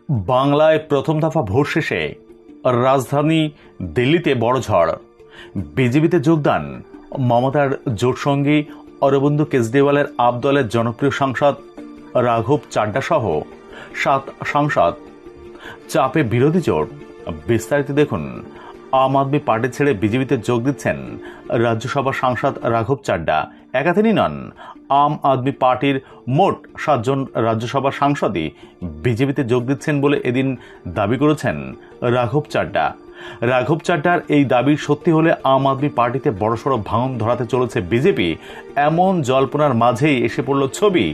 বাংলায় প্রথম দফা ভোট শেষে রাজধানী দিল্লিতে বড় ঝড়। বিজেপিতে যোগদান মমতার জোটসঙ্গী অরবিন্দ কেজরিওয়ালের আপ দলের জনপ্রিয় সাংসদ রাঘব চাড্ডা সহ 7 সাংসদ। চাপে বিরোধী জোট। বিস্তারিত দেখুন। আম আদমি পার্টি ছেড়ে বিজেপিতে যোগ দিচ্ছেন রাজ্যসভা সাংসদ রাঘব চাড্ডা। একা তিনি নন, আম আদমি পার্টির মোট 7 জন রাজ্যসভা সাংসদই বিজেপিতে যোগ দিচ্ছেন বলে এদিন দাবি করেছেন রাঘব চাড্ডা। রাঘব চাড্ডার এই দাবি সত্যি হলে আম আদমি পার্টিতে বড়সড় ভাঙন ধরাতে চলেছে বিজেপি। এমন জল্পনার মাঝেই এসে পড়ল ছবি।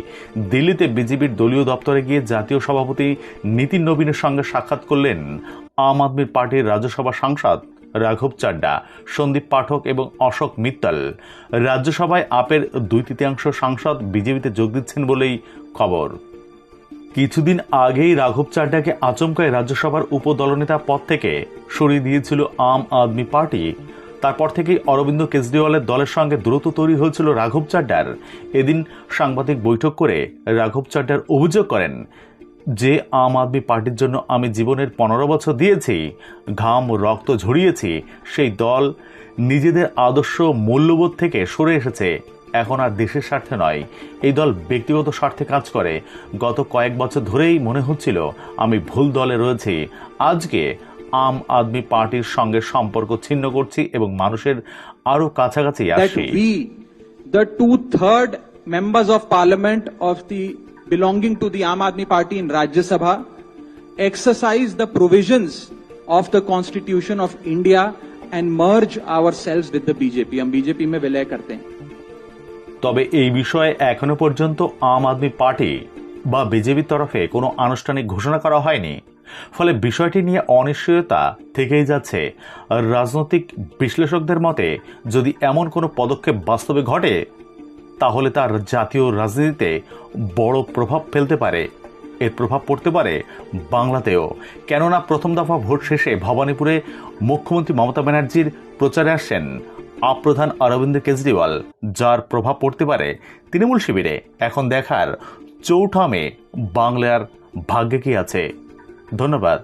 দিল্লিতে বিজেপির দলীয় দপ্তরে গিয়ে জাতীয় সভাপতি নীতিন নবীনের সঙ্গে সাক্ষাৎ করলেন আম আদমি পার্টির রাজ্যসভা সাংসদ রাঘব চাড্ডা, সন্দীপ পাঠক এবং অশোক মিত্তল। রাজ্যসভায় আপের 2/3 সাংসদ বিজেপিতে যোগ দিচ্ছেন বলেই খবর। কিছুদিন আগেই রাঘব চাড্ডাকে আচমকায় রাজ্যসভার উপদলনেতা পদ থেকে সরিয়ে দিয়েছিল আম আদমি পার্টি। তারপর থেকেই অরবিন্দ কেজরিওয়ালের দলের সঙ্গে দূরত্ব তৈরি হয়েছিল রাঘব চাড্ডার। এদিন সাংবাদিক বৈঠক করে রাঘব চাড্ডার অভিযোগ করেন যে আম আদমি পার্টির জন্য আমি জীবনের 15 বছর দিয়েছি, ঘাম রক্ত ঝরিয়েছি। সেই দল নিজেদের আদর্শ মূল্যবোধ থেকে সরে এসেছে। এখন আর দেশের স্বার্থে নয়, এই দল ব্যক্তিগত স্বার্থে কাজ করে। গত কয়েক বছর ধরেই মনে হচ্ছিল আমি ভুল দলে রয়েছি। আজকে আম আদমি পার্টির সঙ্গে সম্পর্ক ছিন্ন করছি এবং মানুষের আরো কাছাকাছি আসছি। The 2/3 members of parliament of the belonging to the Aam Aadmi Party in Rajya Sabha exercise the provisions of the Constitution of India and merge ourselves with the BJP. हम BJP में विलय करते हैं। তবে এই বিষয়ে এখনো পর্যন্ত আম আদমি পার্টি বা বিজেপির তরফে কোনো আনুষ্ঠানিক ঘোষণা করা হয়নি। ফলে বিষয়টি নিয়ে অনিশ্চয়তা থেকেই যাচ্ছে। রাজনৈতিক বিশ্লেষকদের মতে যদি এমন কোনো পদক্ষেপ বাস্তবে ঘটে তাহলে তার জাতীয় রাজনীতিতে বড় প্রভাব ফেলতে পারে। এর প্রভাব পড়তে পারে বাংলাতেও। কেননা প্রথম দফা ভোট শেষে ভবানীপুরে মুখ্যমন্ত্রী মমতা ব্যানার্জির প্রচারে আসছেন আপ প্রধান অরবিন্দ কেজরিওয়াল, যার প্রভাব পড়তে পারে তৃণমূল শিবিরে। এখন দেখার 4 মে বাংলার ভাগ্যে কি আছে। ধন্যবাদ।